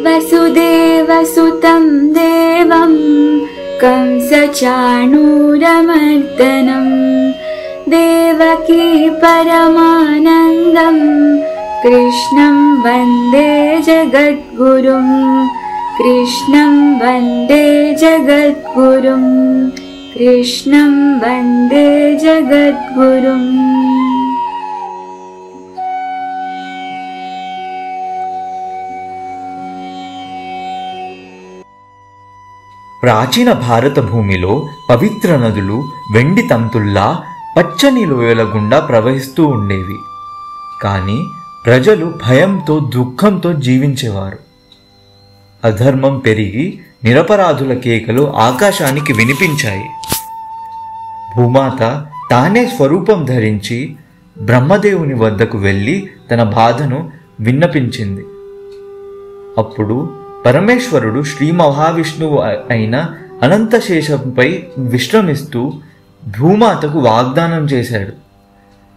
वसुदेवसुतं देवं कंसचाणूरमर्दनं देवकी परमानन्दं कृष्णं वन्दे जगद्गुरुं कृष्णं वन्दे जगद्गुरुं कृष्णं वन्दे जगद्गुरुम्। ప్రాచీన భారత భూమిలో పవిత్ర నదులు వెండి తంతుల్లా పచ్చని లోయల గుండా ప్రవహిస్తూ ఉండేవి. కానీ ప్రజలు భయంతో దుఃఖంతో జీవించేవారు. అధర్మం పెరిగి నిరపరాధుల కేకలు ఆకాశానికి వినిపించాయి. భూమాత తానే స్వరూపం ధరించి బ్రహ్మదేవుని వద్దకు వెళ్ళి తన బాధను విన్నపించింది. అప్పుడు పరమేశ్వరుడు శ్రీ మహావిష్ణువు అయిన అనంతశేషంపై విశ్రమిస్తూ భూమాతకు వాగ్దానం చేశాడు.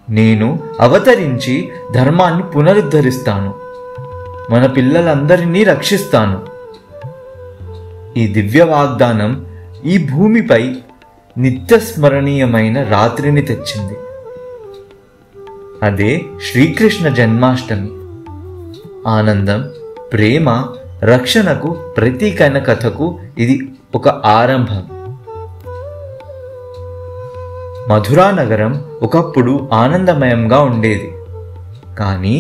నేను అవతరించి ధర్మాన్ని పునరుద్ధరిస్తాను, మన పిల్లలందరినీ రక్షిస్తాను. ఈ దివ్య వాగ్దానం ఈ భూమిపై నిత్యస్మరణీయమైన రాత్రిని తెచ్చింది. అదే శ్రీకృష్ణ జన్మాష్టమి. ఆనందం, ప్రేమ, రక్షణకు ప్రతీకైన కథకు ఇది ఒక ఆరంభం. మధురా నగరం ఒకప్పుడు ఆనందమయంగా ఉండేది. కానీ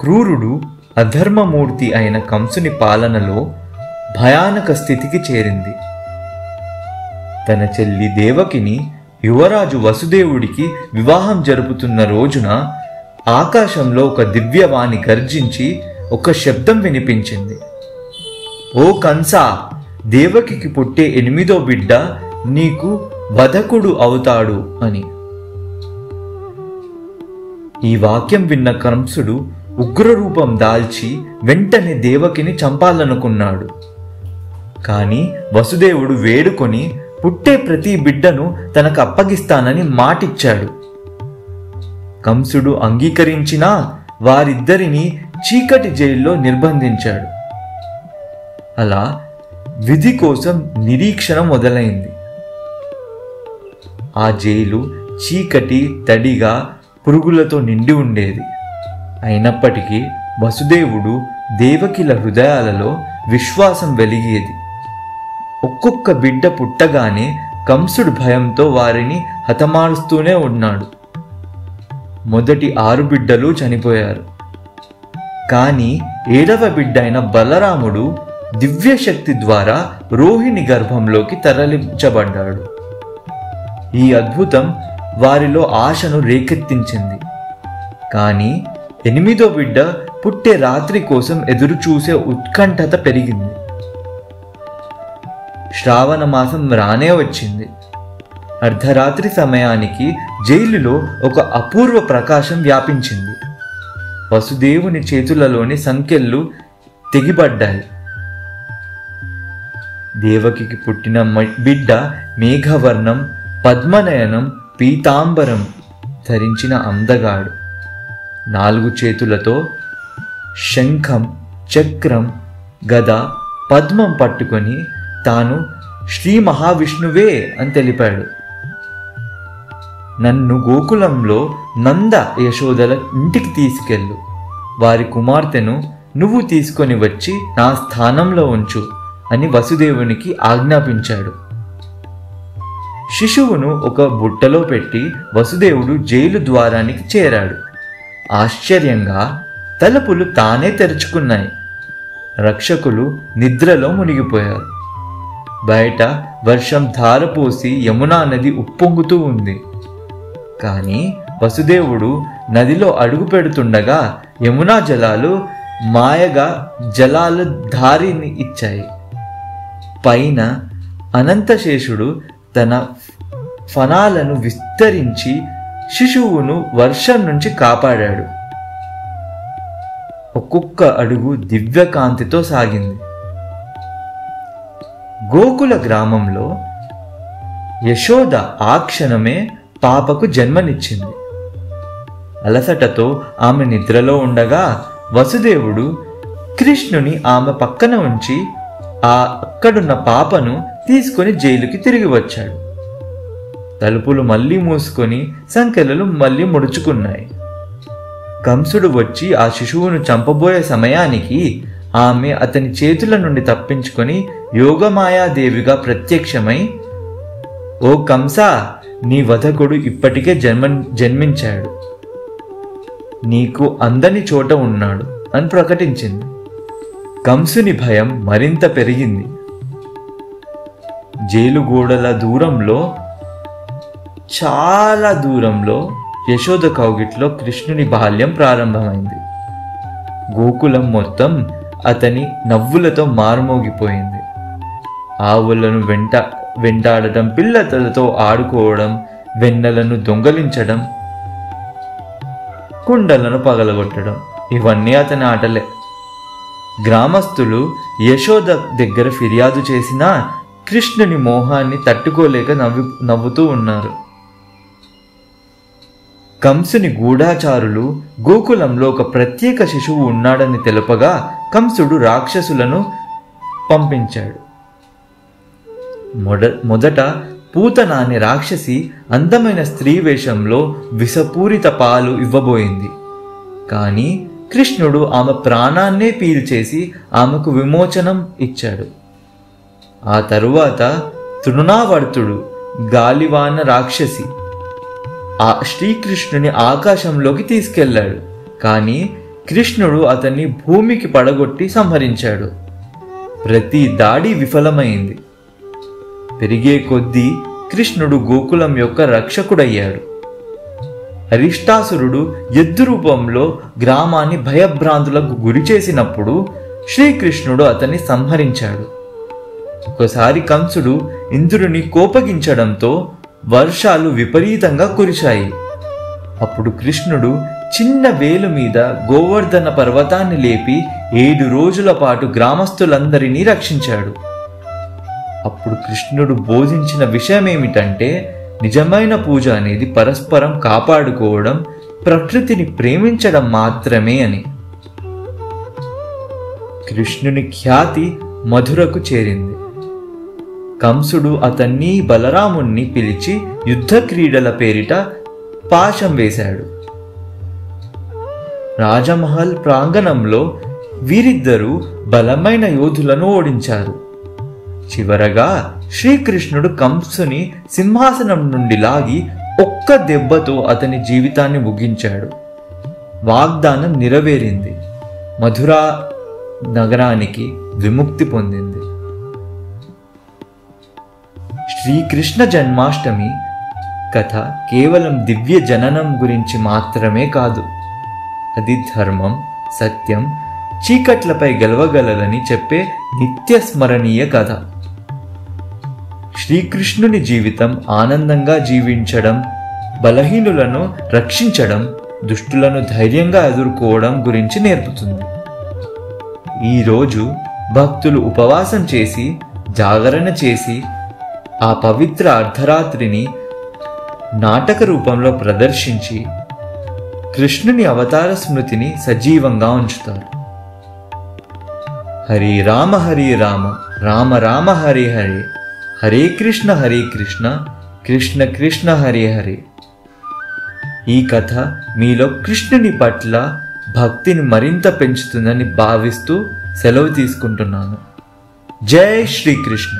క్రూరుడు, అధర్మమూర్తి అయిన కంసుని పాలనలో భయానక స్థితికి చేరింది. తన చెల్లి దేవకిని యువరాజు వసుదేవుడికి వివాహం జరుపుతున్న రోజున ఆకాశంలో ఒక దివ్యవాణి గర్జించి ఒక శబ్దం వినిపించింది. ఓ కంసా, దేవకికి పుట్టే 8వ బిడ్డ నీకు వధకుడు అవుతాడు అని. ఈ వాక్యం విన్న కంసుడు ఉగ్రరూపం దాల్చి వెంటనే దేవకిని చంపాలనుకున్నాడు. కానీ వసుదేవుడు వేడుకొని పుట్టే ప్రతి బిడ్డను తనకు అప్పగిస్తానని మాటిచ్చాడు. కంసుడు అంగీకరించినా వారిద్దరినీ చీకటి జైల్లో నిర్బంధించాడు. అలా విధి కోసం నిరీక్షణ మొదలైంది. ఆ జైలు చీకటి, తడిగా, పురుగులతో నిండి ఉండేది. అయినప్పటికీ వసుదేవుడు, దేవకిల హృదయాలలో విశ్వాసం వెలిగేది. ఒక్కొక్క బిడ్డ పుట్టగానే కంసుడు భయంతో వారిని హతమారుస్తూనే ఉన్నాడు. మొదటి 6 బిడ్డలు చనిపోయారు. కానీ 7వ బిడ్డ అయిన బలరాముడు దివ్యశక్తి ద్వారా రోహిణి గర్భంలోకి తరలించబడ్డాడు. ఈ అద్భుతం వారిలో ఆశను రేకెత్తించింది. కానీ 8వ బిడ్డ పుట్టే రాత్రి కోసం ఎదురు చూసే ఉత్కంఠత పెరిగింది. శ్రావణ మాసం రానే వచ్చింది. అర్ధరాత్రి సమయానికి జైలులో ఒక అపూర్వ ప్రకాశం వ్యాపించింది. వసుదేవుని చేతులలోని సంకెళ్ళు తెగిపడ్డాయి. దేవకికి పుట్టిన బిడ్డ మేఘవర్ణం, పద్మనయనం, పీతాంబరం ధరించిన అందగాడు. 4 చేతులతో శంఖం, చక్రం, గద, పద్మం పట్టుకొని తాను శ్రీ మహావిష్ణువే అని తెలిపాడు. నన్ను గోకులంలో నంద యశోదల ఇంటికి తీసుకెళ్ళు, వారి కుమార్తెను నువ్వు తీసుకొని వచ్చి నా స్థానంలో ఉంచు అని వసుదేవునికి ఆజ్ఞాపించాడు. శిశువును ఒక బుట్టలో పెట్టి వసుదేవుడు జైలు ద్వారానికి చేరాడు. ఆశ్చర్యంగా తలుపులు తానే తెరుచుకున్నాయి. రక్షకులు నిద్రలో మునిగిపోయారు. బయట వర్షం ధారపోసి యమునా నది ఉప్పొంగుతూ ఉంది. కానీ వసుదేవుడు నదిలో అడుగు పెడుతుండగా యమునా జలాలు మాయగా జలాల దారిని ఇచ్చాయి. పైన అనంతశేషుడు తన ఫణాలను విస్తరించి శిశువును వర్షం నుంచి కాపాడాడు. ఒక్కొక్క అడుగు దివ్యకాంతితో సాగింది. గోకుల గ్రామంలో యశోద ఆ క్షణమే పాపకు జన్మనిచ్చింది. అలసటతో ఆమె నిద్రలో ఉండగా వసుదేవుడు కృష్ణుని ఆమె పక్కన ఉంచి అక్కడున్న పాపను తీసుకొని జైలుకి తిరిగి వచ్చాడు. తలుపులు మళ్ళీ మూసుకొని సంకెళ్ళు మళ్ళీ ముడుచుకున్నాయి. కంసుడు వచ్చి ఆ శిశువును చంపబోయే సమయానికి ఆమె అతని చేతుల నుండి తప్పించుకొని యోగమాయాదేవిగా ప్రత్యక్షమై, ఓ కంస, నీ వధకుడు ఇప్పటికే జన్మించాడు, నీకు అందని చోట ఉన్నాడు అని ప్రకటించింది. కంసుని భయం మరింత పెరిగింది. జైలు గోడల దూరంలో, చాలా దూరంలో యశోద కౌగిట్లో కృష్ణుని బాల్యం ప్రారంభమైంది. గోకులం మొత్తం అతని నవ్వులతో మారుమోగిపోయింది. ఆవులను వెంటాడటం, పిల్లలతో ఆడుకోవడం, వెన్నెలను దొంగలించడం, కుండలను పగలగొట్టడం, ఇవన్నీ అతని ఆటలే. గ్రామస్తులు యశోద దగ్గర ఫిర్యాదు చేసినా కృష్ణుని మోహాన్ని తట్టుకోలేక నవ్వుతూ ఉన్నారు. కంసుని గూఢాచారులు గోకులంలో ఒక ప్రత్యేక శిశువు ఉన్నాడని తెలుపగా కంసుడు రాక్షసులను పంపించాడు. మొదట పూతన అనే రాక్షసి అందమైన స్త్రీ వేషంలో విషపూరిత పాలు ఇవ్వబోయింది. కానీ కృష్ణుడు ఆమె ప్రాణాన్నే పీల్చేసి ఆమెకు విమోచనం ఇచ్చాడు. ఆ తరువాత తృణావర్తుడు, గాలివాన రాక్షసి ఆ శ్రీకృష్ణుని ఆకాశంలోకి తీసుకెళ్లాడు. కానీ కృష్ణుడు అతన్ని భూమికి పడగొట్టి సంహరించాడు. ప్రతి దాడి విఫలమైంది. పెరిగే కొద్దీ కృష్ణుడు గోకులం యొక్క రక్షకుడయ్యాడు. అరిష్టాసురుడు ఎద్దు రూపంలో గ్రామాన్ని భయభ్రాంతులకు గురి చేసినప్పుడు శ్రీకృష్ణుడు అతన్ని సంహరించాడు. ఒకసారి కంసుడు ఇంద్రుని కోపగించడంతో వర్షాలు విపరీతంగా కురిశాయి. అప్పుడు కృష్ణుడు చిన్న వేలు మీద గోవర్ధన పర్వతాన్ని లేపి 7 రోజుల పాటు గ్రామస్తులందరినీ రక్షించాడు. అప్పుడు కృష్ణుడు బోధించిన విషయం ఏమిటంటే, నిజమైన పూజ అనేది పరస్పరం కాపాడుకోవడం, ప్రకృతిని ప్రేమించడం మాత్రమే అని. కృష్ణుని ఖ్యాతి మధురకు చేరింది. కంసుడు అతన్ని, బలరాముణ్ణి పిలిచి యుద్ధ క్రీడల పేరిట పాశం వేశాడు. రాజమహల్ ప్రాంగణంలో వీరిద్దరూ బలమైన యోధులను ఓడించారు. చివరగా శ్రీకృష్ణుడు కంసుని సింహాసనం నుండి లాగి ఒక్క దెబ్బతో అతని జీవితాన్ని ముగించాడు. వాగ్దానం నెరవేరింది. మధురా నగరానికి విముక్తి పొందింది. శ్రీకృష్ణ జన్మాష్టమి కథ కేవలం దివ్య జననం గురించి మాత్రమే కాదు. అది ధర్మం, సత్యం, చీకట్లపై గెలవగలదని చెప్పే నిత్య స్మరణీయ కథ. శ్రీకృష్ణుని జీవితం ఆనందంగా జీవించడం, బలహీనులను రక్షించడం, దుష్టులను ధైర్యంగా ఎదుర్కోవడం గురించి నేర్పుతుంది. ఈరోజు భక్తులు ఉపవాసం చేసి, జాగరణ చేసి ఆ పవిత్ర అర్ధరాత్రిని నాటక రూపంలో ప్రదర్శించి కృష్ణుని అవతార స్మృతిని సజీవంగా ఉంచుతారు. హరి రామ హరి రామ, రామ రామ హరి హరి, హరే కృష్ణ కృష్ణ కృష్ణ హరి హరి. ఈ కథ మీలో కృష్ణుని పట్ల భక్తిని మరింత పెంచుతుందని భావిస్తూ సెలవు తీసుకుంటున్నాను. జై శ్రీకృష్ణ.